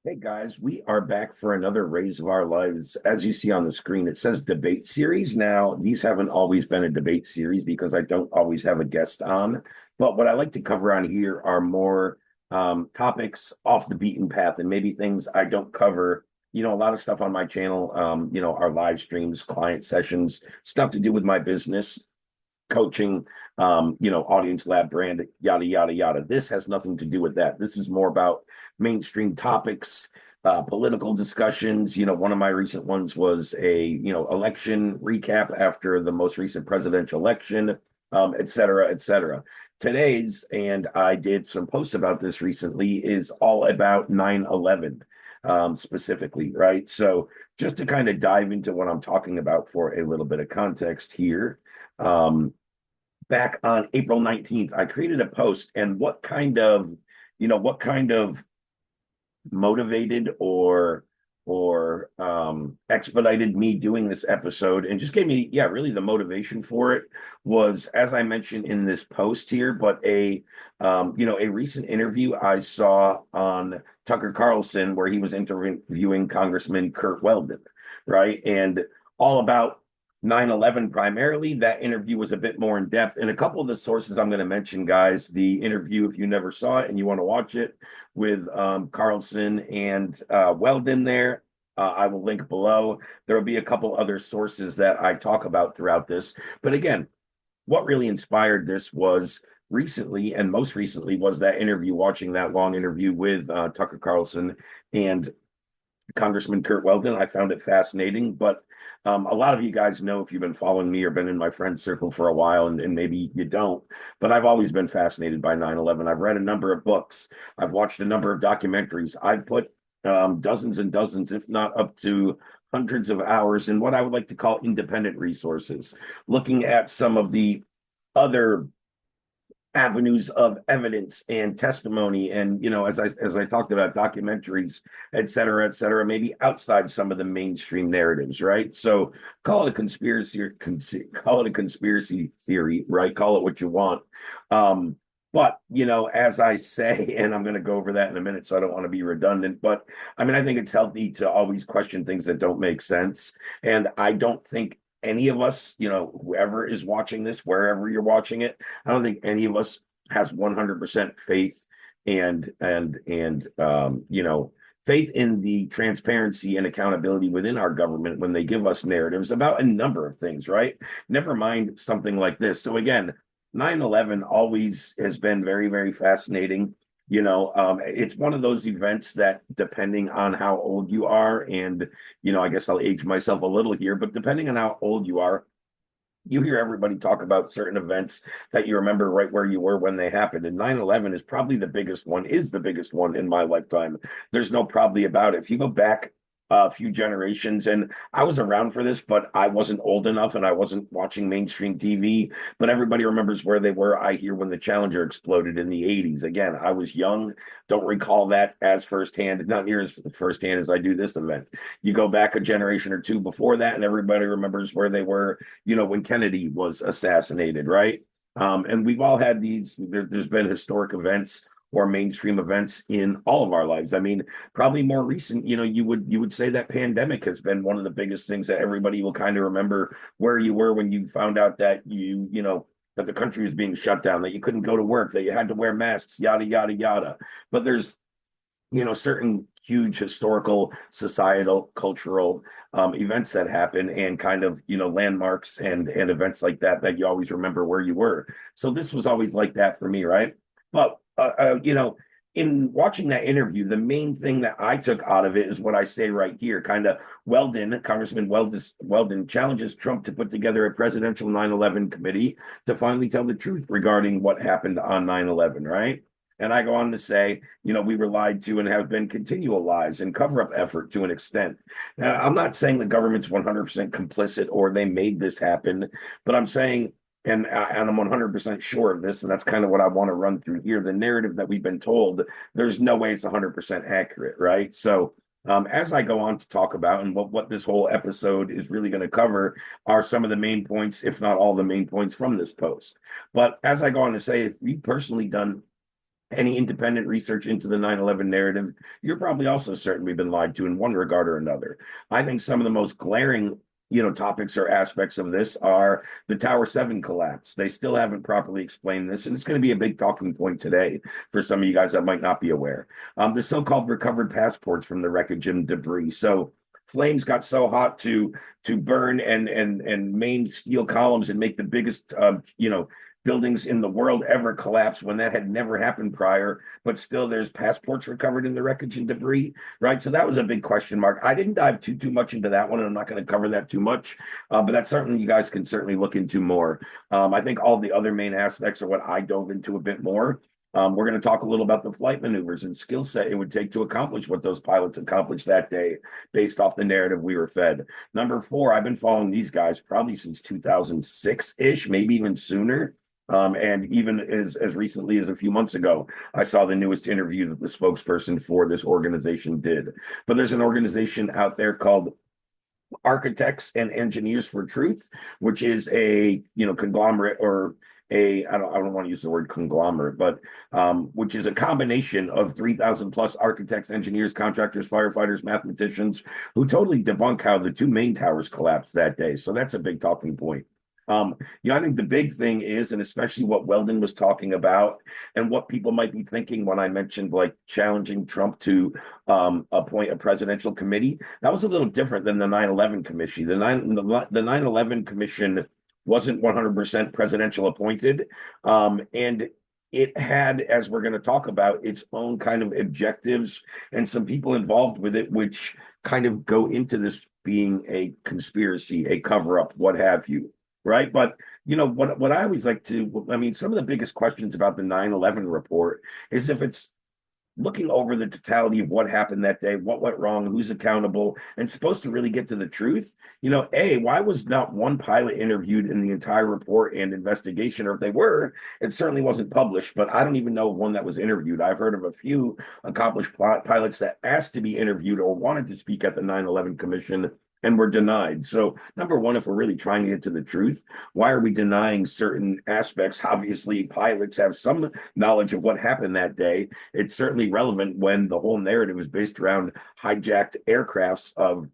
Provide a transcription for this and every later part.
Hey guys, we are back for another Raise of Our Lives. As you see on the screen, it says debate series. Now, these haven't always been a debate series because I don't always have a guest on. But what I like to cover on here are more topics off the beaten path and maybe things I don't cover. A lot of stuff on my channel, our live streams, client sessions, stuff to do with my business coaching, audience lab brand, yada, yada, yada. This has nothing to do with that. This is more about mainstream topics, political discussions. One of my recent ones was election recap after the most recent presidential election, et cetera, et cetera. Today's, and I did some posts about this recently, is all about 9/11 specifically, right? So just to kind of dive into what I'm talking about for a little bit of context here. Back on April 19th, I created a post and what kind of motivated or expedited me doing this episode and just gave me, yeah, really the motivation for it was, as I mentioned in this post here, but a recent interview I saw on Tucker Carlson where he was interviewing Congressman Curt Weldon, right? And all about 9/11 primarily. That interview was a bit more in depth. And a couple of the sources I'm going to mention, guys, the interview, if you never saw it and you want to watch it with Carlson and Weldon there, I will link below. There will be a couple other sources that I talk about throughout this. But again, what really inspired this was recently, and most recently, was that interview, watching that long interview with Tucker Carlson and Congressman Curt Weldon. I found it fascinating, but a lot of you guys know if you've been following me or been in my friend circle for a while, and maybe you don't, but I've always been fascinated by 9/11. I've read a number of books. I've watched a number of documentaries. I've put dozens and dozens, if not up to hundreds of hours in what I would like to call independent resources, looking at some of the other avenues of evidence and testimony and as I talked about documentaries, et cetera, maybe outside some of the mainstream narratives, right? So call it a conspiracy, or call it a conspiracy theory, right? Call it what you want. But as I say, and I'm going to go over that in a minute, so I don't want to be redundant, but I mean, I think it's healthy to always question things that don't make sense. And I don't think any of us, whoever is watching this, wherever you're watching it, I don't think any of us has 100% faith and faith in the transparency and accountability within our government when they give us narratives about a number of things, right? Never mind something like this. So again, 9/11 always has been very, very fascinating. It's one of those events that, depending on how old you are, and I guess I'll age myself a little here, but depending on how old you are, you hear everybody talk about certain events that you remember right where you were when they happened. And 9/11 is probably is the biggest one in my lifetime. There's no probably about it. If you go back a few generations, and I was around for this, but I wasn't old enough and I wasn't watching mainstream TV, but everybody remembers where they were, I hear, when the Challenger exploded in the 80s. Again, I was young, don't recall that as firsthand, not near as firsthand as I do this event. You go back a generation or two before that, and everybody remembers where they were when Kennedy was assassinated, right? And we've all had there's been historic events or mainstream events in all of our lives. I mean, probably more recent, you would say that pandemic has been one of the biggest things that everybody will kind of remember where you were when you found out that that the country was being shut down, that you couldn't go to work, that you had to wear masks, yada, yada, yada. But there's certain huge historical, societal, cultural events that happen and kind of, landmarks and events like that you always remember where you were. So this was always like that for me, right? But, in watching that interview, the main thing that I took out of it is what I say right here. Kind of Congressman Weldon challenges Trump to put together a presidential 9/11 committee to finally tell the truth regarding what happened on 9/11, right? And I go on to say, we were lied to and have been continual lies and cover up effort to an extent. Now, I'm not saying the government's 100% complicit or they made this happen, but I'm saying, and I'm 100% sure of this, and that's kind of what I want to run through here. The narrative that we've been told, there's no way it's 100% accurate, right? So, as I go on to talk about, and what this whole episode is really going to cover, are some of the main points, if not all the main points from this post. But as I go on to say, if we personally done any independent research into the 9/11 narrative, you're probably also certainly been lied to in one regard or another. I think some of the most glaring topics or aspects of this are the Tower 7 collapse. They still haven't properly explained this, and it's going to be a big talking point today for some of you guys that might not be aware. The so-called recovered passports from the wreckage and debris. So flames got so hot to burn and main steel columns and make the biggest buildings in the world ever collapse when that had never happened prior, but still there's passports recovered in the wreckage and debris, right? So that was a big question mark. I didn't dive too much into that one, and I'm not going to cover that too much, but that's something you guys can certainly look into more. I think all the other main aspects are what I dove into a bit more. We're going to talk a little about the flight maneuvers and skill set it would take to accomplish what those pilots accomplished that day based off the narrative we were fed. Number 4, I've been following these guys probably since 2006-ish, maybe even sooner. And even as recently as a few months ago, I saw the newest interview that the spokesperson for this organization did. But there's an organization out there called Architects and Engineers for Truth, which is a conglomerate or I don't want to use the word conglomerate, but which is a combination of 3,000 plus architects, engineers, contractors, firefighters, mathematicians who totally debunk how the 2 main towers collapsed that day. So that's a big talking point. I think the big thing is, and especially what Weldon was talking about, and what people might be thinking when I mentioned like challenging Trump to appoint a presidential committee, that was a little different than the 9/11 commission. The 9/11 commission wasn't 100% presidential appointed, and it had, as we're going to talk about, its own kind of objectives and some people involved with it, which kind of go into this being a conspiracy, a cover-up, what have you. Right. But, what I always like to, some of the biggest questions about the 9/11 report is if it's looking over the totality of what happened that day, what went wrong, who's accountable, and supposed to really get to the truth. Why was not one pilot interviewed in the entire report and investigation? Or if they were, it certainly wasn't published, but I don't even know one that was interviewed. I've heard of a few accomplished pilots that asked to be interviewed or wanted to speak at the 9/11 commission and were denied. So number one, if we're really trying to get to the truth, why are we denying certain aspects? Obviously, pilots have some knowledge of what happened that day. It's certainly relevant when the whole narrative is based around hijacked aircrafts of,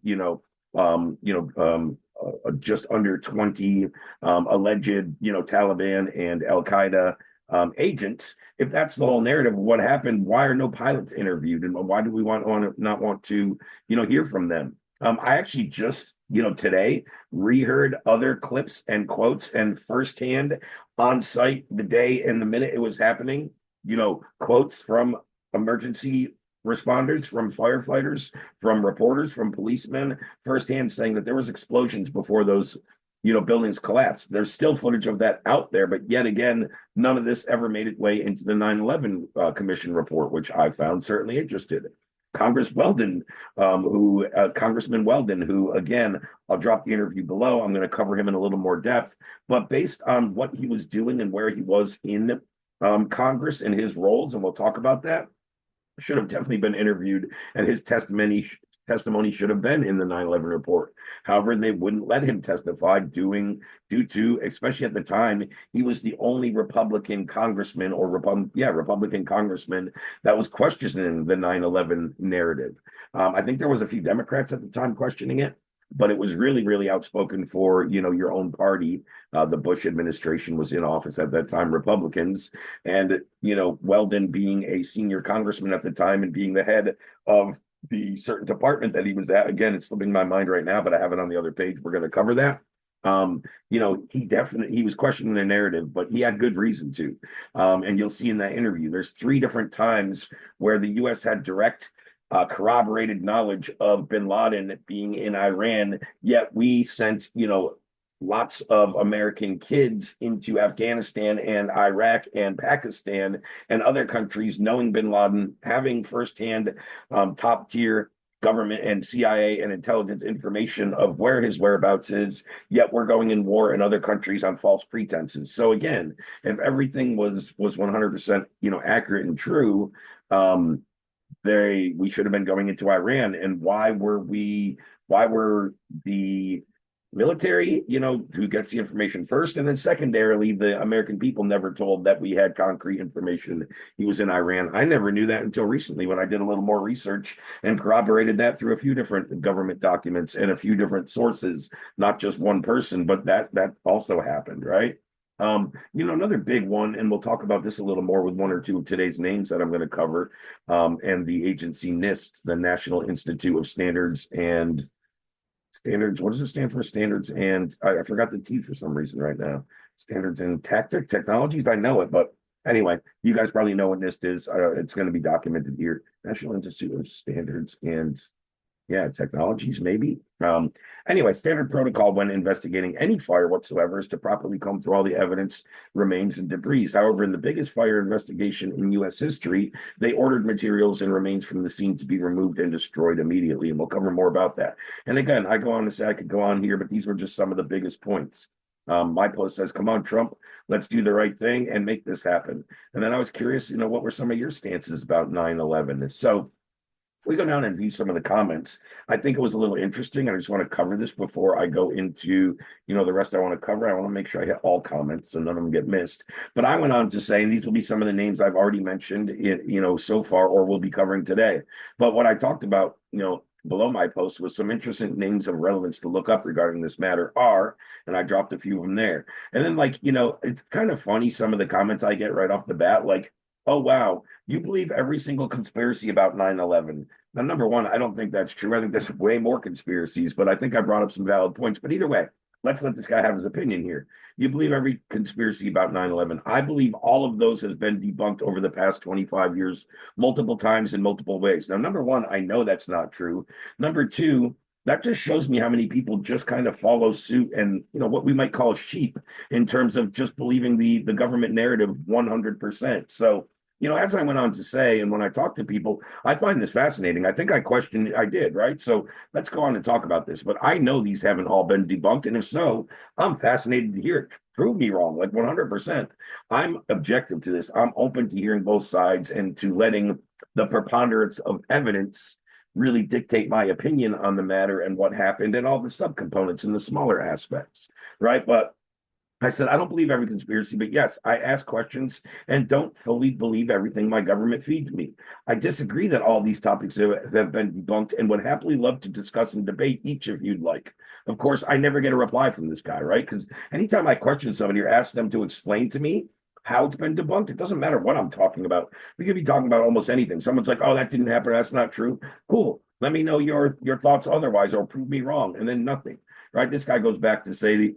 just under 20 alleged, Taliban and Al Qaeda agents. If that's the whole narrative of what happened, why are no pilots interviewed, and why do we not want to hear from them? I actually just, today reheard other clips and quotes and firsthand on site the day and the minute it was happening, quotes from emergency responders, from firefighters, from reporters, from policemen, firsthand saying that there was explosions before those, buildings collapsed. There's still footage of that out there, but yet again, none of this ever made its way into the 9/11 commission report, which I found certainly interested. Congressman Weldon, who again, I'll drop the interview below. I'm going to cover him in a little more depth, but based on what he was doing and where he was in Congress and his roles, and we'll talk about that, should have definitely been interviewed, and his testimony should have been in the 9/11 report. However, they wouldn't let him testify due to, especially at the time, he was the only Republican congressman or Republican congressman that was questioning the 9/11 narrative. I think there was a few Democrats at the time questioning it, but it was really, really outspoken for, your own party. The Bush administration was in office at that time, Republicans, and, Weldon being a senior congressman at the time and being the head of the certain department that he was at. Again, it's slipping my mind right now, but I have it on the other page. We're going to cover that. He was questioning the narrative, but he had good reason to. And you'll see in that interview, there's 3 different times where the U.S. had direct corroborated knowledge of bin Laden being in Iran, yet we sent, lots of American kids into Afghanistan and Iraq and Pakistan and other countries, knowing bin Laden, having firsthand top tier government and CIA and intelligence information of where his whereabouts is, yet we're going in war in other countries on false pretenses. So again, if everything was 100%, accurate and true, we should have been going into Iran. And why were the Military, who gets the information first, and then secondarily, the American people never told that we had concrete information he was in Iran. I never knew that until recently when I did a little more research and corroborated that through a few different government documents and a few different sources, not just one person, but that also happened, right? Another big one, and we'll talk about this a little more with one or two of today's names that I'm going to cover, and the agency NIST, the National Institute of Standards. What does it stand for? Standards and I forgot the T for some reason right now. Standards and technologies. I know it, but anyway, you guys probably know what NIST is. It's going to be documented here. National Institute of Standards and yeah, technologies, maybe. Anyway, standard protocol when investigating any fire whatsoever is to properly comb through all the evidence, remains, and debris. However, in the biggest fire investigation in U.S. history, they ordered materials and remains from the scene to be removed and destroyed immediately. And we'll cover more about that. And again, I go on to say I could go on here, but these were just some of the biggest points. My post says, come on, Trump, let's do the right thing and make this happen. And then I was curious, what were some of your stances about 9/11? So if we go down and view some of the comments, I think it was a little interesting. I just want to cover this before I go into, the rest I want to cover. I want to make sure I hit all comments so none of them get missed. But I went on to say, and these will be some of the names I've already mentioned, so far or will be covering today. But what I talked about, below my post was some interesting names of relevance to look up regarding this matter and I dropped a few of them there. And then it's kind of funny, some of the comments I get right off the bat, like, oh, wow, you believe every single conspiracy about 9/11. Now, number one, I don't think that's true. I think there's way more conspiracies, but I think I brought up some valid points. But either way, let's let this guy have his opinion here. You believe every conspiracy about 9/11. I believe all of those has been debunked over the past 25 years, multiple times in multiple ways. Now, number one, I know that's not true. Number two, that just shows me how many people just kind of follow suit and, what we might call sheep in terms of just believing the government narrative 100%. So, as I went on to say, and when I talk to people, I find this fascinating. I think I questioned, I did, right? So let's go on and talk about this. But I know these haven't all been debunked. And if so, I'm fascinated to hear it. Prove me wrong, like 100%. I'm objective to this. I'm open to hearing both sides and to letting the preponderance of evidence really dictate my opinion on the matter and what happened and all the subcomponents and the smaller aspects, right? But I said, I don't believe every conspiracy, but yes, I ask questions and don't fully believe everything my government feeds me. I disagree that all these topics have been debunked and would happily love to discuss and debate each if you'd like. Of course, I never get a reply from this guy, right? Because anytime I question somebody or ask them to explain to me how it's been debunked, it doesn't matter what I'm talking about. We could be talking about almost anything. Someone's like, oh, that didn't happen. That's not true. Cool. Let me know your thoughts otherwise or prove me wrong. And then nothing, right? This guy goes back to say,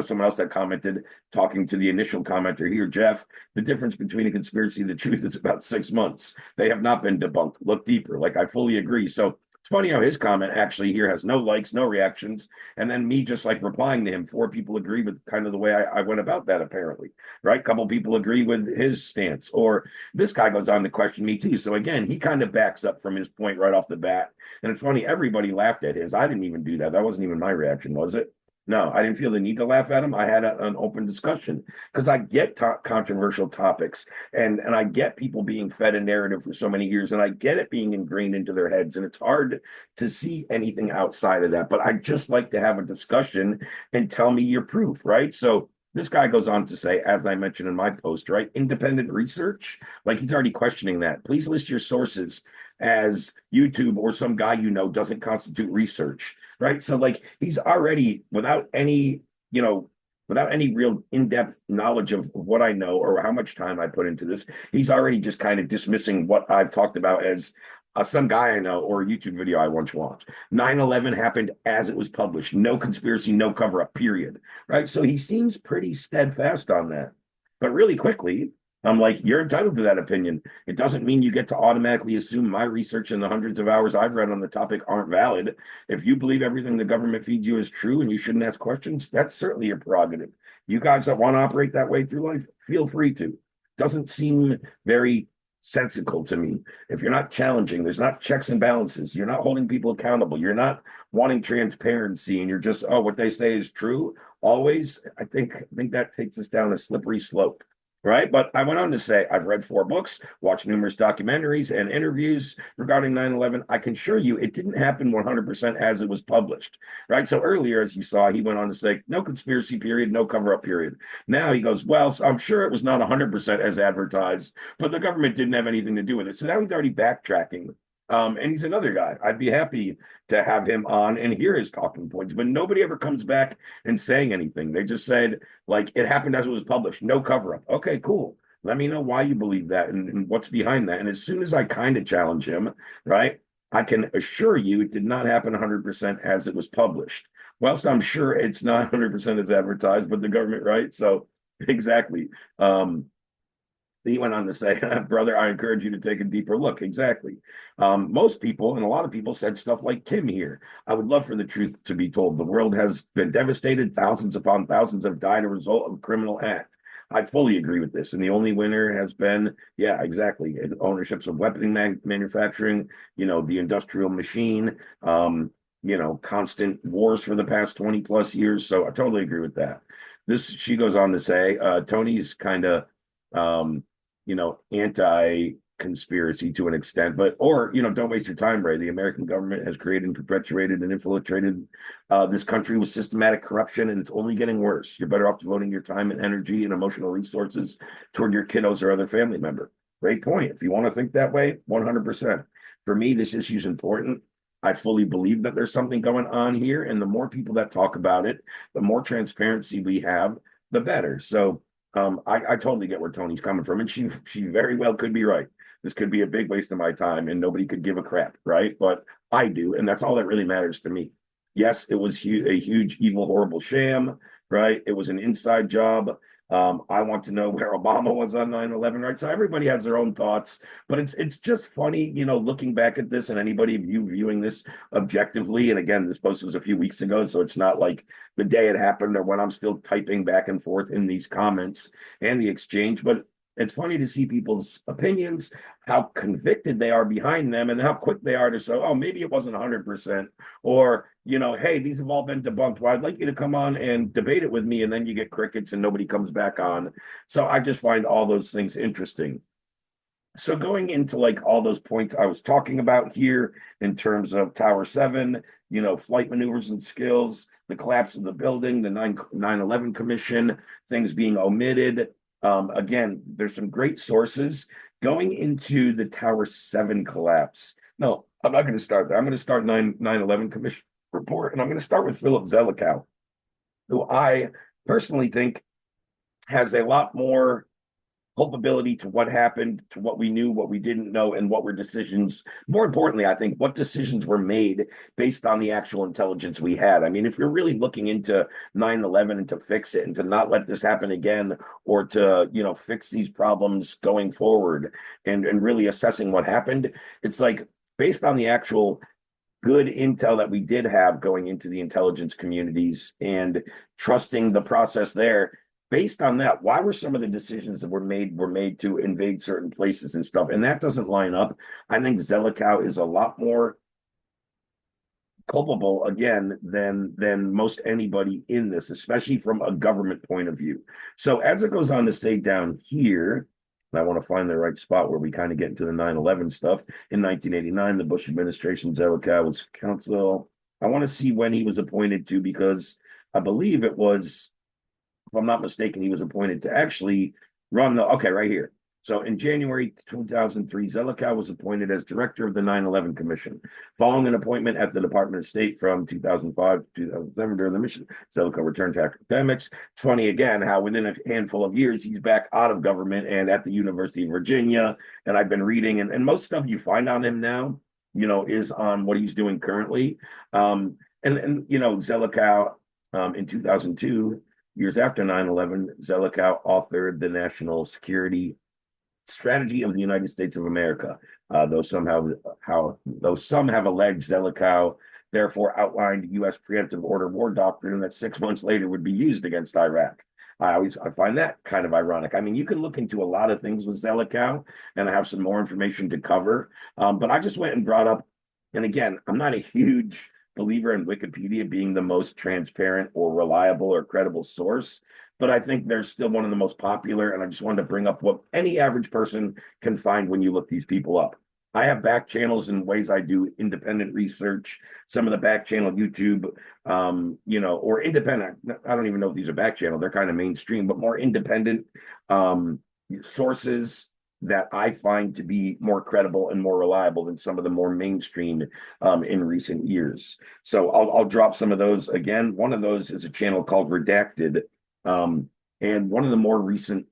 someone else that commented, talking to the initial commenter here, Jeff, the difference between a conspiracy and the truth is about 6 months. They have not been debunked. Look deeper. Like, I fully agree. So it's funny how his comment actually here has no likes, no reactions. And then me just like replying to him, 4 people agree with kind of the way I went about that, apparently, right? A couple people agree with his stance. Or this guy goes on to question me too. So again, he kind of backs up from his point right off the bat. And it's funny, everybody laughed at his. I didn't even do that. That wasn't even my reaction, was it? No, I didn't feel the need to laugh at him. I had an open discussion because I get controversial topics and I get people being fed a narrative for so many years and I get it being ingrained into their heads. And it's hard to see anything outside of that. But I just like to have a discussion and tell me your proof, right? So this guy goes on to say, as I mentioned in my post, right? Independent research, like he's already questioning that. Please list your sources as YouTube or some guy doesn't constitute research, right? So like he's already without any real in-depth knowledge of what I know or how much time I put into this, he's already just kind of dismissing what I've talked about as some guy I know or a YouTube video I once watched. 9/11 happened as it was published. No conspiracy, no cover-up, period. Right? So he seems pretty steadfast on that. But really quickly, I'm like, you're entitled to that opinion. It doesn't mean you get to automatically assume my research and the hundreds of hours I've read on the topic aren't valid. If you believe everything the government feeds you is true and you shouldn't ask questions, that's certainly your prerogative. You guys that want to operate that way through life, feel free to. Doesn't seem very sensical to me. If you're not challenging, there's not checks and balances. You're not holding people accountable. You're not wanting transparency and you're just, oh, what they say is true always. I think that takes us down a slippery slope. right? But I went on to say, I've read 4 books, watched numerous documentaries and interviews regarding 9/11. I can assure you it didn't happen 100% as it was published, right? So earlier, as you saw, he went on to say, no conspiracy period, no cover up period. Now he goes, well, I'm sure it was not 100% as advertised, but the government didn't have anything to do with it. So now he's already backtracking. And he's another guy. I'd be happy to have him on and hear his talking points, but nobody ever comes back and saying anything. They just said, like, it happened as it was published, no cover up. Okay, cool. Let me know why you believe that and what's behind that. And as soon as I kind of challenge him, right, I can assure you it did not happen 100% as it was published. Whilst I'm sure it's not 100% as advertised, but the government, right? So, exactly. He went on to say, brother, I encourage you to take a deeper look. Exactly. Most people and a lot of people said stuff like Kim here. I would love for the truth to be told. The world has been devastated. Thousands upon thousands have died as a result of a criminal act. I fully agree with this. And the only winner has been, yeah, exactly. Ownerships of weapon manufacturing, the industrial machine, constant wars for the past 20 plus years. So I totally agree with that. She goes on to say, Tony's kind of, anti-conspiracy to an extent, but don't waste your time, Ray. The American government has created and perpetuated and infiltrated this country with systematic corruption, and it's only getting worse. You're better off devoting your time and energy and emotional resources toward your kiddos or other family member. Great point. If you want to think that way, 100%. For me, this issue is important. I fully believe that there's something going on here, and the more people that talk about it, the more transparency we have, the better. So I totally get where Tony's coming from, and she very well could be right. This could be a big waste of my time, and nobody could give a crap, right? But I do, and that's all that really matters to me. Yes, it was a huge, evil, horrible sham, right? It was an inside job. I want to know where Obama was on 9/11, right? So everybody has their own thoughts, but it's just funny, looking back at this and anybody viewing this objectively. And again, this post was a few weeks ago, so it's not like the day it happened or when I'm still typing back and forth in these comments and the exchange. But it's funny to see people's opinions, how convicted they are behind them, and how quick they are to say, oh, maybe it wasn't 100%, or, hey, these have all been debunked. Well, I'd like you to come on and debate it with me, and then you get crickets and nobody comes back on. So I just find all those things interesting. So going into like all those points I was talking about here in terms of Tower 7, flight maneuvers and skills, the collapse of the building, the 9/11 Commission, things being omitted. Again, there's some great sources going into the Tower 7 collapse. No, I'm not going to start there. I'm going to start 9/11 Commission report, and I'm going to start with Philip Zelikow, who I personally think has a lot more culpability to what happened, to what we knew, what we didn't know, and what were decisions. More importantly, I think what decisions were made based on the actual intelligence we had. I mean, if you're really looking into 9/11 and to fix it and to not let this happen again, or to, fix these problems going forward and really assessing what happened, it's like based on the actual good intel that we did have going into the intelligence communities and trusting the process there. Based on that, why were some of the decisions that were made to invade certain places and stuff? And that doesn't line up. I think Zelikow is a lot more culpable again than most anybody in this, especially from a government point of view. So as it goes on to say down here, and I want to find the right spot where we kind of get into the 9/11 stuff. In 1989, the Bush administration, Zelikow was counsel. I want to see when he was appointed to, because I believe it was, if I'm not mistaken, he was appointed to actually run okay, right here. So in January 2003, Zelikow was appointed as director of the 9/11 Commission. Following an appointment at the Department of State from 2005 to 2007 during the mission, Zelikow returned to academics. It's funny, again, how within a handful of years, he's back out of government and at the University of Virginia. And I've been reading, and most stuff you find on him now, is on what he's doing currently. Zelikow, in 2002, years after 9/11, Zelikow authored the National Security Strategy of the United States of America. Though some have alleged Zelikow therefore outlined U.S. preemptive order war doctrine that 6 months later would be used against Iraq. I find that kind of ironic. I mean, you can look into a lot of things with Zelikow, and I have some more information to cover. But I just went and brought up, and again, I'm not a huge believer in Wikipedia being the most transparent or reliable or credible source, but I think they're still one of the most popular. And I just wanted to bring up what any average person can find when you look these people up. I have back channels in ways I do independent research. Some of the back channel YouTube, or independent. I don't even know if these are back channel. They're kind of mainstream, but more independent sources that I find to be more credible and more reliable than some of the more mainstream in recent years. So I'll drop some of those again. One of those is a channel called Redacted, and one of the more recent.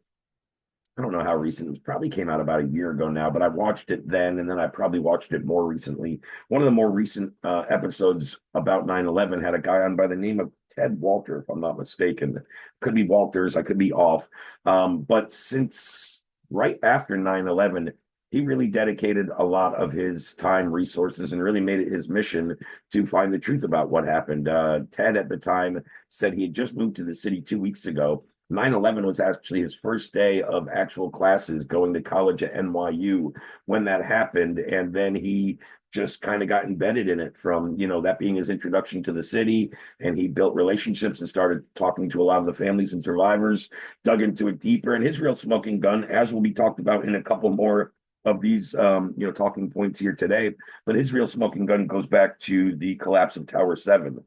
I don't know how recent. It probably came out about a year ago now, but I watched it then, and then I probably watched it more recently. One of the more recent episodes about 9/11 had a guy on by the name of Ted Walter, if I'm not mistaken. Could be Walters, I could be off. But since right after 9/11, he really dedicated a lot of his time, resources, and really made it his mission to find the truth about what happened. Ted at the time said he had just moved to the city 2 weeks ago. 9/11 was actually his first day of actual classes going to college at NYU when that happened. And then he just kind of got embedded in it from, that being his introduction to the city. And he built relationships and started talking to a lot of the families and survivors, dug into it deeper. And his real smoking gun, as will be talked about in a couple more of these, talking points here today, but his real smoking gun goes back to the collapse of Tower 7,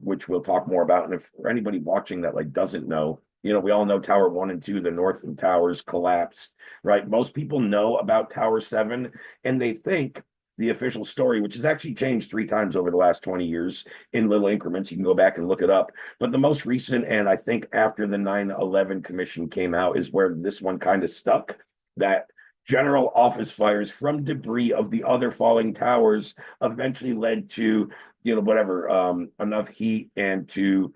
which we'll talk more about. And if for anybody watching that doesn't know, we all know Tower 1 and 2, the northern towers collapsed, right? Most people know about Tower 7, and they think the official story, which has actually changed 3 times over the last 20 years in little increments. You can go back and look it up. But the most recent, and I think after the 9/11 Commission came out, is where this one kind of stuck, that general office fires from debris of the other falling towers eventually led to, enough heat and to,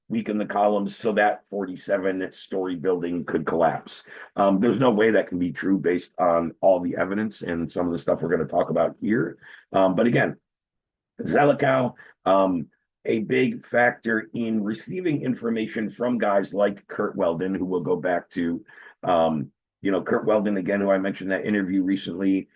weaken the columns so that 47-story building could collapse. There's no way that can be true based on all the evidence and some of the stuff we're going to talk about here. But again, Zelikow, a big factor in receiving information from guys like Curt Weldon, who we'll go back to. Curt Weldon, again, who I mentioned that interview recently.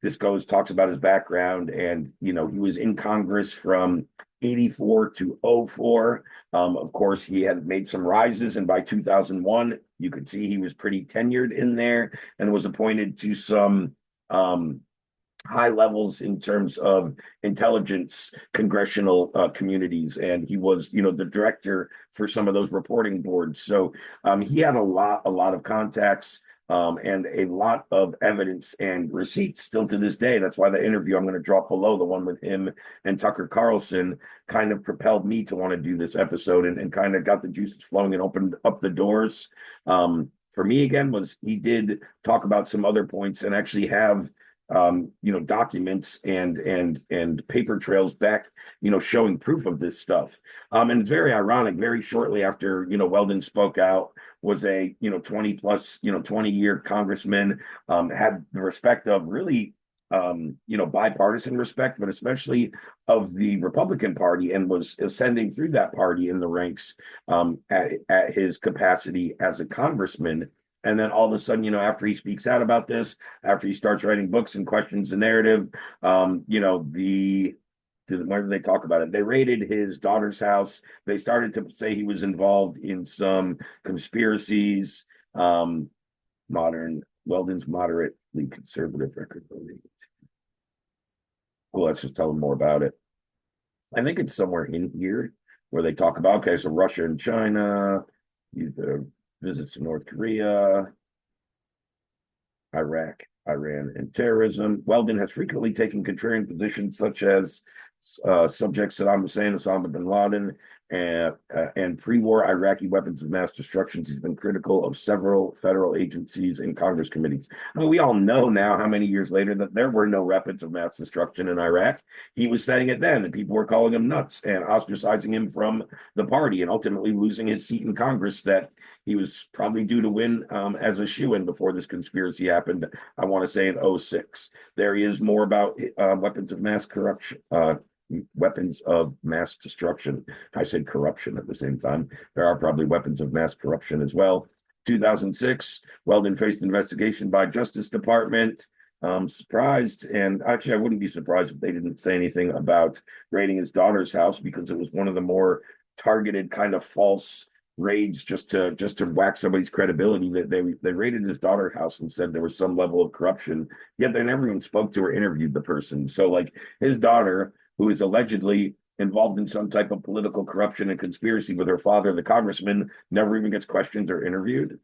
This talks about his background, and he was in Congress from 84 to 04. Of course, he had made some rises, and by 2001, you could see he was pretty tenured in there and was appointed to some high levels in terms of intelligence congressional communities, and he was the director for some of those reporting boards. So he had a lot of contacts and a lot of evidence and receipts still to this day. That's why the interview I'm going to drop below, the one with him and Tucker Carlson, kind of propelled me to want to do this episode and kind of got the juices flowing and opened up the doors. For me, again, was he did talk about some other points and actually have documents and paper trails back, showing proof of this stuff. And very ironic, very shortly after, Weldon spoke out, was a, 20-year congressman, had the respect of really, bipartisan respect, but especially of the Republican Party, and was ascending through that party in the ranks at his capacity as a congressman. And then all of a sudden, after he speaks out about this, after he starts writing books and questions the narrative, where do they talk about it? They raided his daughter's house. They started to say he was involved in some conspiracies. Weldon's moderately conservative record. Well, let's just tell them more about it. I think it's somewhere in here where they talk about, okay, so Russia and China, visits to North Korea, Iraq, Iran, and terrorism. Weldon has frequently taken contrarian positions, such as subject Saddam Hussein, Osama bin Laden, and pre-war Iraqi weapons of mass destruction. He's been critical of several federal agencies and Congress committees. I mean, we all know now, how many years later, that there were no weapons of mass destruction in Iraq. He was saying it then, and people were calling him nuts and ostracizing him from the party, and ultimately losing his seat in Congress that he was probably due to win as a shoo-in before this conspiracy happened, I want to say in 06. There is more about weapons of mass destruction. I said corruption at the same time. There are probably weapons of mass corruption as well. 2006, Weldon faced investigation by Justice Department Surprised, and actually, I wouldn't be surprised if they didn't say anything about raiding his daughter's house because it was one of the more targeted kind of false raids just to whack somebody's credibility. That they raided his daughter's house and said there was some level of corruption, yet they never even spoke to or interviewed the person. So, like his daughter, who is allegedly involved in some type of political corruption and conspiracy with her father, the congressman, never even gets questioned or interviewed.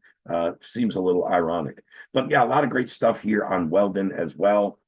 Seems a little ironic. But yeah, a lot of great stuff here on Weldon as well.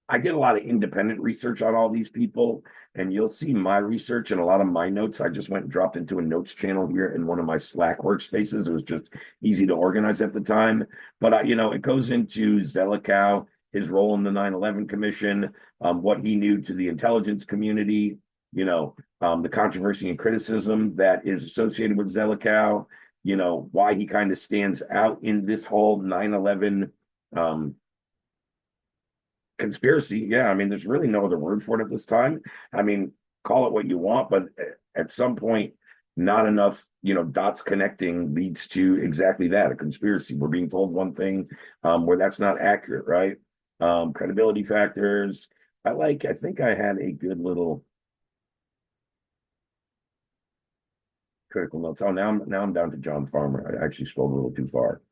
I did a lot of independent research on all these people, and you'll see my research and a lot of my notes. I just went and dropped into a notes channel here in one of my Slack workspaces. It was just easy to organize at the time. But, it goes into Zelikow, his role in the 9/11 Commission, what he knew to the intelligence community, the controversy and criticism that is associated with Zelikow, why he kind of stands out in this whole 9/11 conspiracy. Yeah, I mean, there's really no other word for it at this time. I mean, call it what you want, but at some point, not enough, dots connecting leads to exactly that, a conspiracy. We're being told one thing where that's not accurate, right? Credibility factors. I think I had a good little critical notes. Oh, now I'm down to John Farmer. I actually scrolled a little too far.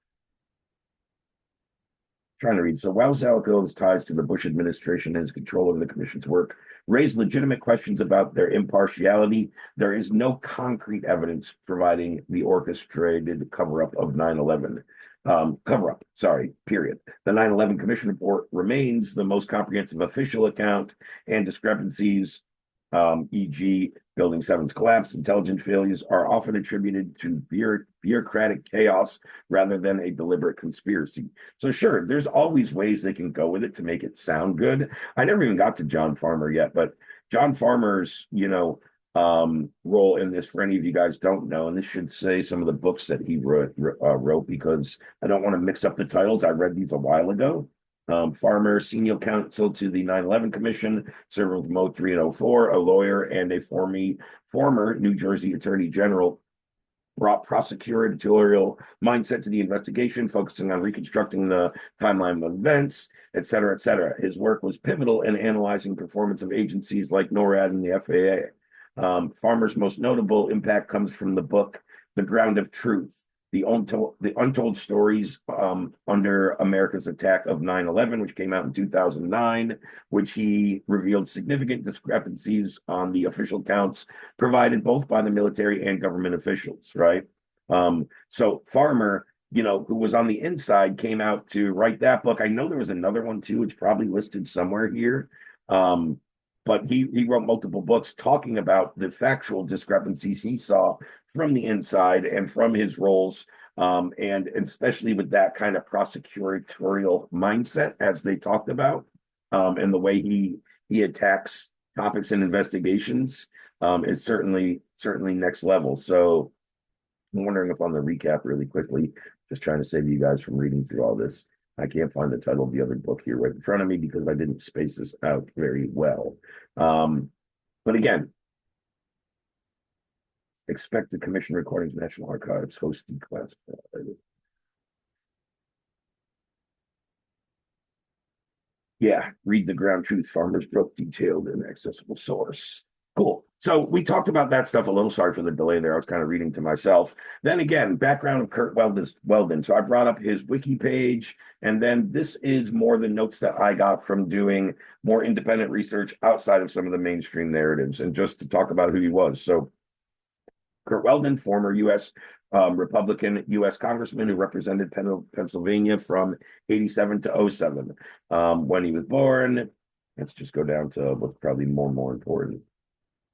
Trying to read. So while Zeliko's ties to the Bush administration and his control over the commission's work raise legitimate questions about their impartiality, there is no concrete evidence providing the orchestrated cover-up of 9/11. Period. The 9/11 Commission report remains the most comprehensive official account, and discrepancies, e.g., Building 7's collapse, intelligence failures, are often attributed to bureaucratic chaos rather than a deliberate conspiracy. So sure, there's always ways they can go with it to make it sound good. I never even got to John Farmer yet, but John Farmer's, role in this, for any of you guys don't know, and this should say some of the books that he wrote because I don't want to mix up the titles. I read these a while ago. Farmer, senior counsel to the 9/11 Commission, served with Mo 3 and 04, a lawyer and a former New Jersey Attorney General, brought prosecutorial mindset to the investigation, focusing on reconstructing the timeline of events, et cetera, et cetera. His work was pivotal in analyzing performance of agencies like NORAD and the FAA. Farmer's most notable impact comes from the book, The Ground of Truth, the untold stories under America's attack of 9/11, which came out in 2009, which he revealed significant discrepancies on the official counts provided both by the military and government officials, right? So Farmer, who was on the inside, came out to write that book. I know there was another one too, it's probably listed somewhere here. But he wrote multiple books talking about the factual discrepancies he saw from the inside and from his roles, and especially with that kind of prosecutorial mindset, as they talked about, and the way he attacks topics and investigations is certainly next level. So I'm wondering if on the recap really quickly, just trying to save you guys from reading through all this. I can't find the title of the other book here right in front of me because I didn't space this out very well. But again, expect the Commission Recordings National Archives hosting classified. Yeah, read The Ground Truth, Farmer's Book, detailed and accessible source. Cool. So we talked about that stuff a little. Sorry for the delay there. I was kind of reading to myself. Then again, background of Curt Weldon. So I brought up his wiki page, and then this is more the notes that I got from doing more independent research outside of some of the mainstream narratives, and just to talk about who he was. So Curt Weldon, former U.S. Republican U.S. congressman who represented Pennsylvania from 87 to 07. When he was born, let's just go down to what's probably more important.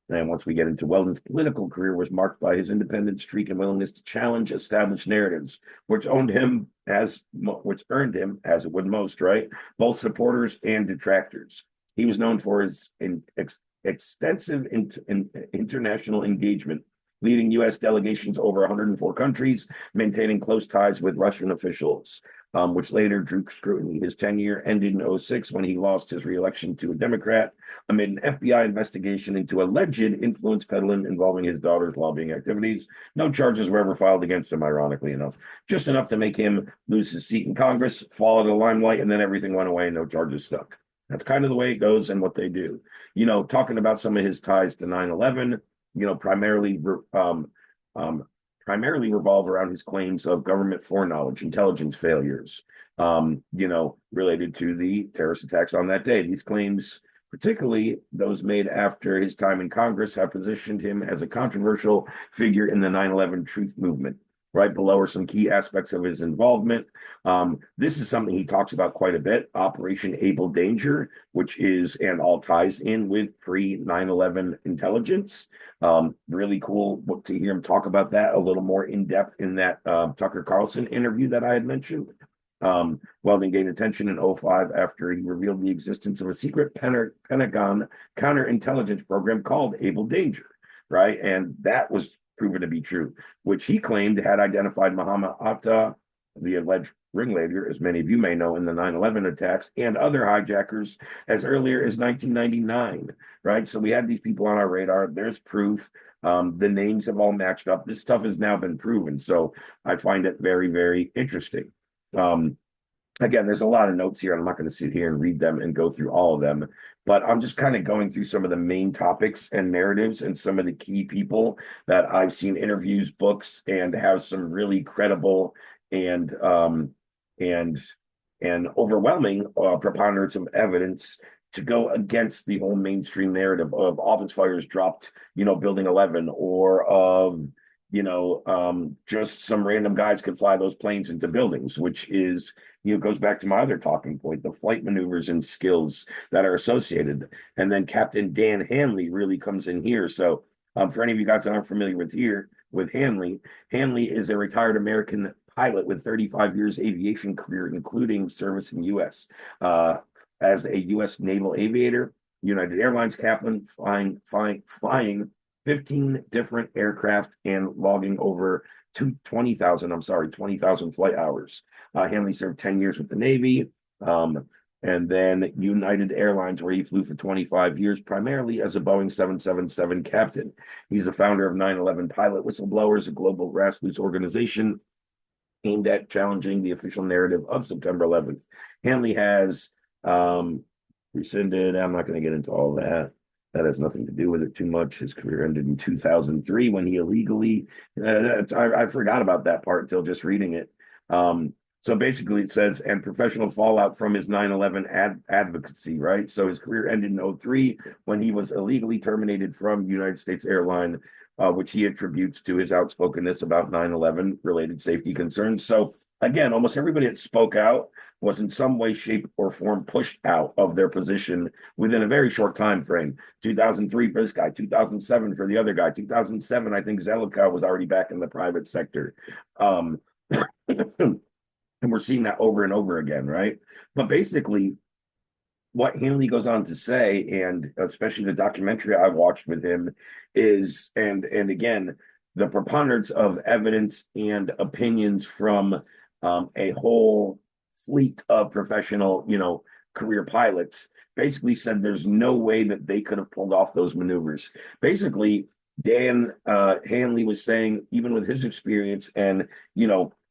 And once we get into Weldon's political career was marked by his independent streak and willingness to challenge established narratives, which earned him, as it would most, right, both supporters and detractors. He was known for his extensive international engagement, leading U.S. delegations over 104 countries, maintaining close ties with Russian officials. which later drew scrutiny. His tenure ended in 2006 when he lost his reelection to a Democrat amid an FBI investigation into alleged influence peddling involving his daughter's lobbying activities. No charges were ever filed against him, ironically enough. Just enough to make him lose his seat in Congress, fall out of the limelight, and then everything went away and no charges stuck. That's kind of the way it goes and what they do. Talking about some of his ties to 9/11, primarily primarily revolve around his claims of government foreknowledge, intelligence failures, related to the terrorist attacks on that day. These claims, particularly those made after his time in Congress, have positioned him as a controversial figure in the 9/11 truth movement. Right below are some key aspects of his involvement. This is something he talks about quite a bit, Operation Able Danger, which is, and all ties in with pre-9/11 intelligence. Really cool to hear him talk about that a little more in depth in that Tucker Carlson interview that I had mentioned. Weldon gained attention in 2005 after he revealed the existence of a secret Pentagon counterintelligence program called Able Danger, right? And that was proven to be true, which he claimed had identified Muhammad Atta, the alleged ringleader, as many of you may know, in the 9/11 attacks and other hijackers as earlier as 1999, right? So we had these people on our radar. There's proof. The names have all matched up. This stuff has now been proven. So I find it very, very interesting. Again, there's a lot of notes here. I'm not going to sit here and read them and go through all of them, but I'm just kind of going through some of the main topics and narratives and some of the key people that I've seen interviews, books, and have some really credible and overwhelming preponderance of evidence to go against the whole mainstream narrative of office fires dropped, building 11, or of just some random guys could fly those planes into buildings, which is, goes back to my other talking point, the flight maneuvers and skills that are associated. And then Captain Dan Hanley really comes in here. So for any of you guys that aren't familiar with Hanley is a retired American pilot with 35 years aviation career, including service in U.S. As a U.S. naval aviator, United Airlines captain, flying 15 different aircraft and logging over 20,000 flight hours. Hanley served 10 years with the Navy, and then United Airlines, where he flew for 25 years, primarily as a Boeing 777 captain. He's the founder of 9/11 Pilot Whistleblowers, a global grassroots organization aimed at challenging the official narrative of September 11th. Hanley has rescinded. I'm not going to get into all that. That has nothing to do with it too much. His career ended in 2003 when he illegally, I forgot about that part until just reading it. So basically it says, and professional fallout from his 9/11 advocacy, right? So his career ended in 2003 when he was illegally terminated from United States Airlines, which he attributes to his outspokenness about 9/11 related safety concerns. So again, almost everybody that spoke out was in some way, shape, or form pushed out of their position within a very short time frame. 2003 for this guy, 2007 for the other guy, 2007, I think Zelikow was already back in the private sector. And we're seeing that over and over again, right? But basically, what Hanley goes on to say, and especially the documentary I watched with him, is, and again, the preponderance of evidence and opinions from a whole fleet of professional, career pilots, basically said there's no way that they could have pulled off those maneuvers. Basically, Dan Hanley was saying, even with his experience and,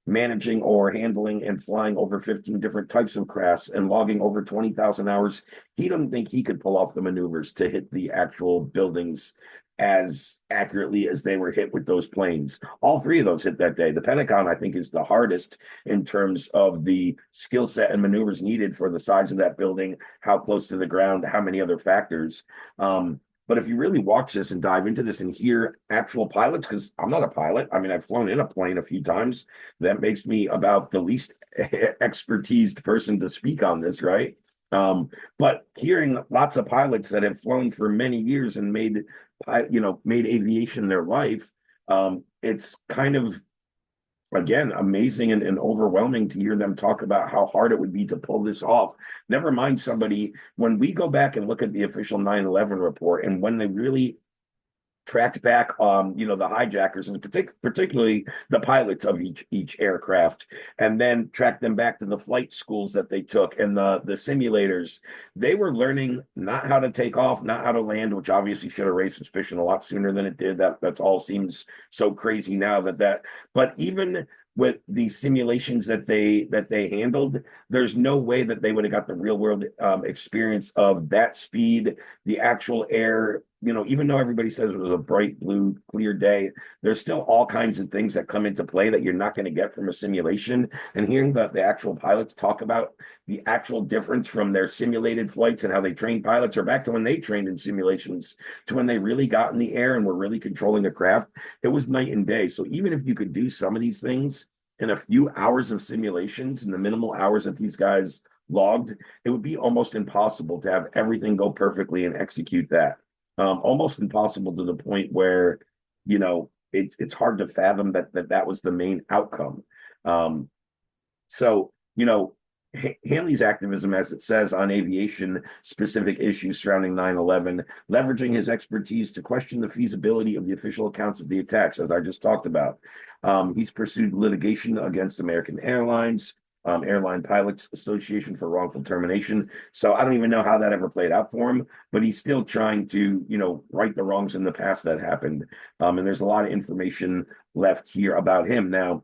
managing or handling and flying over 15 different types of crafts and logging over 20,000 hours, he didn't think he could pull off the maneuvers to hit the actual buildings as accurately as they were hit with those planes. All three of those hit that day. The Pentagon, I think, is the hardest in terms of the skill set and maneuvers needed for the size of that building, how close to the ground, how many other factors. But if you really watch this and dive into this and hear actual pilots, because I'm not a pilot. I mean, I've flown in a plane a few times. That makes me about the least expertised person to speak on this, right? But hearing lots of pilots that have flown for many years and made aviation their life, it's kind of, again, amazing and overwhelming to hear them talk about how hard it would be to pull this off. Never mind somebody, when we go back and look at the official 9/11 report, and when they really tracked back the hijackers, and particularly the pilots of each aircraft, and then tracked them back to the flight schools that they took and the simulators. They were learning not how to take off, not how to land, which obviously should have raised suspicion a lot sooner than it did. That's all seems so crazy now but even with the simulations that they handled, there's no way that they would have got the real world experience of that speed, the actual air. Even though everybody says it was a bright blue, clear day, there's still all kinds of things that come into play that you're not going to get from a simulation. And hearing the actual pilots talk about the actual difference from their simulated flights and how they train pilots, or back to when they trained in simulations to when they really got in the air and were really controlling the craft, it was night and day. So even if you could do some of these things in a few hours of simulations, in the minimal hours that these guys logged, it would be almost impossible to have everything go perfectly and execute that. Almost impossible to the point where, it's hard to fathom that was the main outcome. So, Hanley's activism, as it says, on aviation specific issues surrounding 9/11, leveraging his expertise to question the feasibility of the official accounts of the attacks, as I just talked about. He's pursued litigation against American Airlines, Airline Pilots Association for wrongful termination. So I don't even know how that ever played out for him, but he's still trying to, right the wrongs in the past that happened. And there's a lot of information left here about him. Now,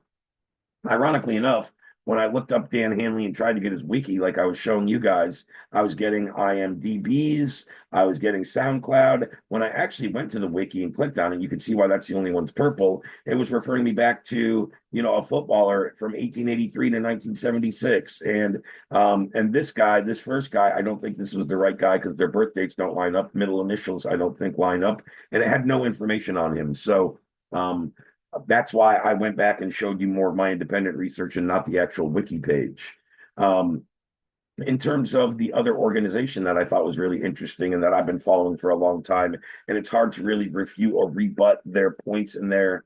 ironically enough, when I looked up Dan Hanley and tried to get his wiki, like I was showing you guys, I was getting IMDb's, I was getting SoundCloud. When I actually went to the wiki and clicked on it, you can see why that's the only one's purple. It was referring me back to, a footballer from 1883 to 1976. And this first guy, I don't think this was the right guy because their birth dates don't line up. Middle initials, I don't think line up. And it had no information on him. So, that's why I went back and showed you more of my independent research and not the actual wiki page. In terms of the other organization that I thought was really interesting and that I've been following for a long time, and it's hard to really refute or rebut their points and their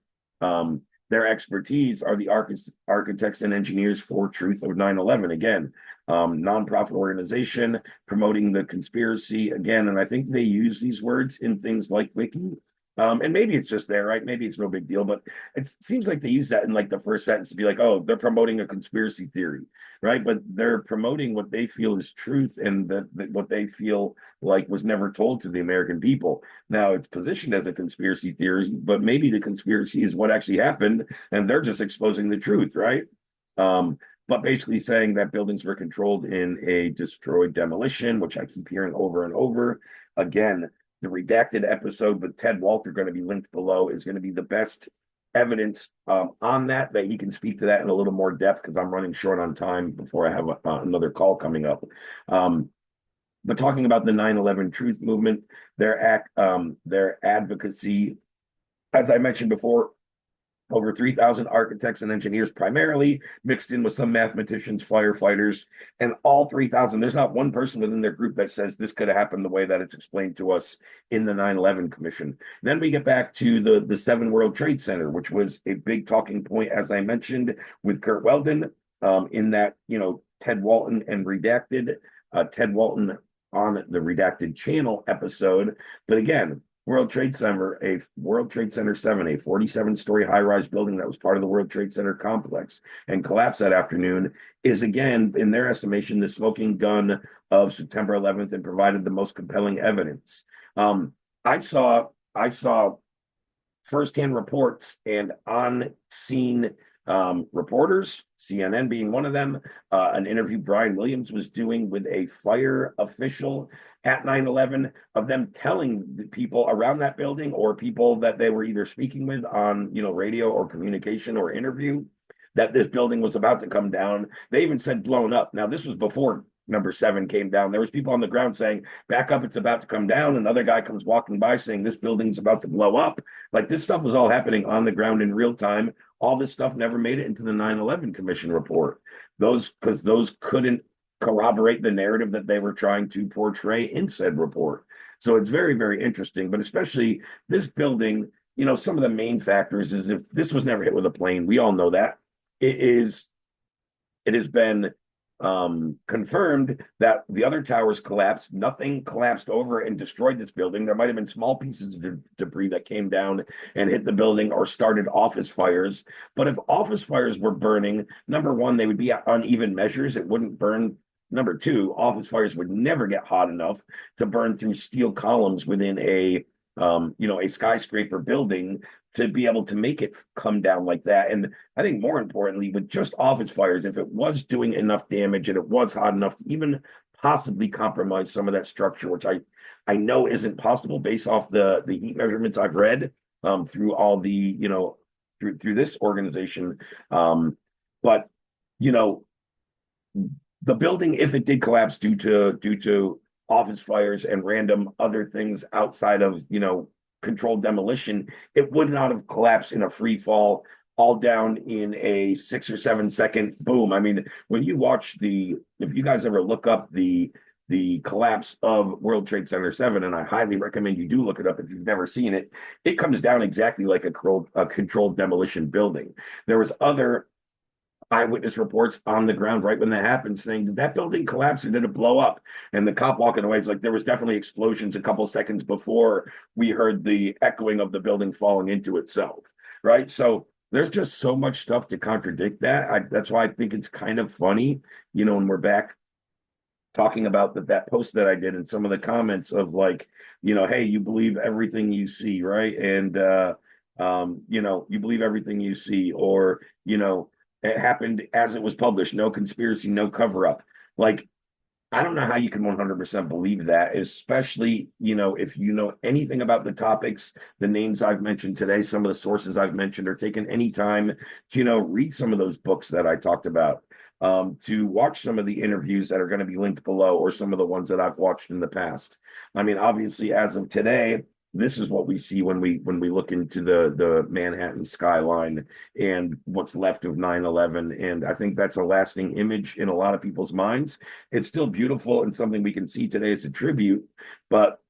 expertise, are the Architects and Engineers for Truth of 9/11. Again, nonprofit organization promoting the conspiracy again, and I think they use these words in things like wiki. And maybe it's just there, right? Maybe it's no big deal, but it seems like they use that in like the first sentence to be like, oh, they're promoting a conspiracy theory, right? But they're promoting what they feel is truth and that what they feel like was never told to the American people. Now it's positioned as a conspiracy theory, but maybe the conspiracy is what actually happened, and they're just exposing the truth, right? But basically saying that buildings were controlled in a destroyed demolition, which I keep hearing over and over. Again, the redacted episode with Ted Walter, going to be linked below, is going to be the best evidence on that he can speak to that in a little more depth, because I'm running short on time before I have another call coming up. But talking about the 9/11 Truth Movement, their advocacy, as I mentioned before, over 3,000 architects and engineers primarily, mixed in with some mathematicians, firefighters, and all 3,000. There's not one person within their group that says this could have happened the way that it's explained to us in the 9/11 Commission. Then we get back to the 7 World Trade Center, which was a big talking point, as I mentioned, with Curt Weldon, in that, Ted Walton and Redacted, Ted Walton on the Redacted channel episode. But again, World Trade Center 7, a 47-story high-rise building that was part of the World Trade Center complex and collapsed that afternoon, is again, in their estimation, the smoking gun of September 11th and provided the most compelling evidence. I saw firsthand reports and on-scene reporters, CNN being one of them, an interview Brian Williams was doing with a fire official at 9/11, of them telling the people around that building or people that they were either speaking with on radio or communication or interview, that this building was about to come down. They even said blown up. Now, this was before number 7 came down. There was people on the ground saying, back up, it's about to come down. Another guy comes walking by saying this building's about to blow up. Like, this stuff was all happening on the ground in real time. All this stuff never made it into the 9/11 Commission report. Because those couldn't corroborate the narrative that they were trying to portray in said report. So it's very, very interesting. But especially this building, some of the main factors is, if this was never hit with a plane, we all know that. It has been confirmed that the other towers collapsed. Nothing collapsed over and destroyed this building. There might have been small pieces of debris that came down and hit the building or started office fires. But if office fires were burning, number one, they would be at uneven measures. It wouldn't burn. Number two, office fires would never get hot enough to burn through steel columns within a skyscraper building to be able to make it come down like that. And I think more importantly, with just office fires, if it was doing enough damage and it was hot enough to even possibly compromise some of that structure, which I know isn't possible based off the heat measurements I've read through all the through this organization. But you know, the building, if it did collapse due to office fires and random other things outside of controlled demolition, it would not have collapsed in a free fall, all down in a 6 or 7 second boom. I mean, when you watch if you guys ever look up the collapse of World Trade Center 7, and I highly recommend you do look it up if you've never seen it, it comes down exactly like a controlled demolition building. There was other eyewitness reports on the ground right when that happened saying, did that building collapse or did it blow up? And the cop walking away is like, there was definitely explosions a couple seconds before we heard the echoing of the building falling into itself, right? So there's just so much stuff to contradict that. That's why I think it's kind of funny, when we're back talking about that post that I did and some of the comments of like, hey, you believe everything you see, right? And you believe everything you see, or it happened as it was published, no conspiracy, no cover up. Like, I don't know how you can 100% believe that, especially, if you know anything about the topics, the names I've mentioned today, some of the sources I've mentioned, or taken any time to, read some of those books that I talked about, to watch some of the interviews that are going to be linked below, or some of the ones that I've watched in the past. I mean, obviously, as of today, this is what we see when we look into the Manhattan skyline and what's left of 9/11. And I think that's a lasting image in a lot of people's minds. It's still beautiful and something we can see today as a tribute, but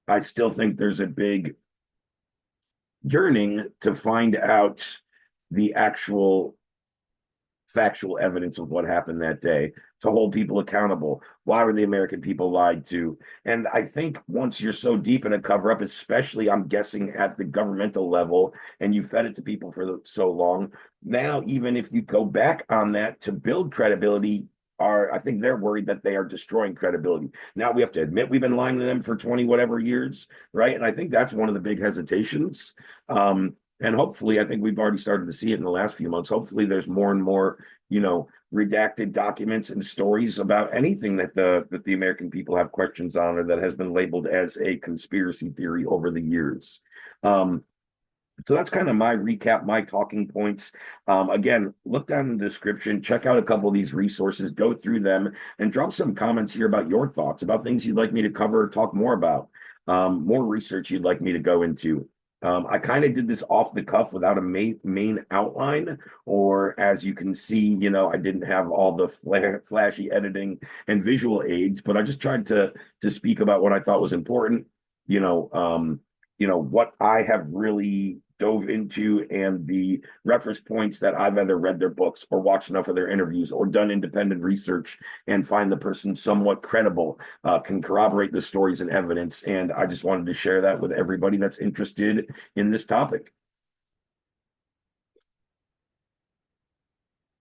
I still think there's a big yearning to find out the actual factual evidence of what happened that day, to hold people accountable. Why were the American people lied to? And I think once you're so deep in a cover up, especially I'm guessing at the governmental level, and you fed it to people for so long, now even if you go back on that to build credibility, I think they're worried that they are destroying credibility. Now we have to admit we've been lying to them for 20 whatever years, right? And I think that's one of the big hesitations. And hopefully, I think we've already started to see it in the last few months. Hopefully, there's more and more, redacted documents and stories about anything that the American people have questions on, or that has been labeled as a conspiracy theory over the years. So that's kind of my recap, my talking points. Again, look down in the description, check out a couple of these resources, go through them, and drop some comments here about your thoughts, about things you'd like me to cover or talk more about, more research you'd like me to go into. I kind of did this off the cuff without a main outline, or as you can see, I didn't have all the flashy editing and visual aids, but I just tried to speak about what I thought was important, what I have really dove into, and the reference points that I've either read their books or watched enough of their interviews or done independent research and find the person somewhat credible, can corroborate the stories and evidence. And I just wanted to share that with everybody that's interested in this topic.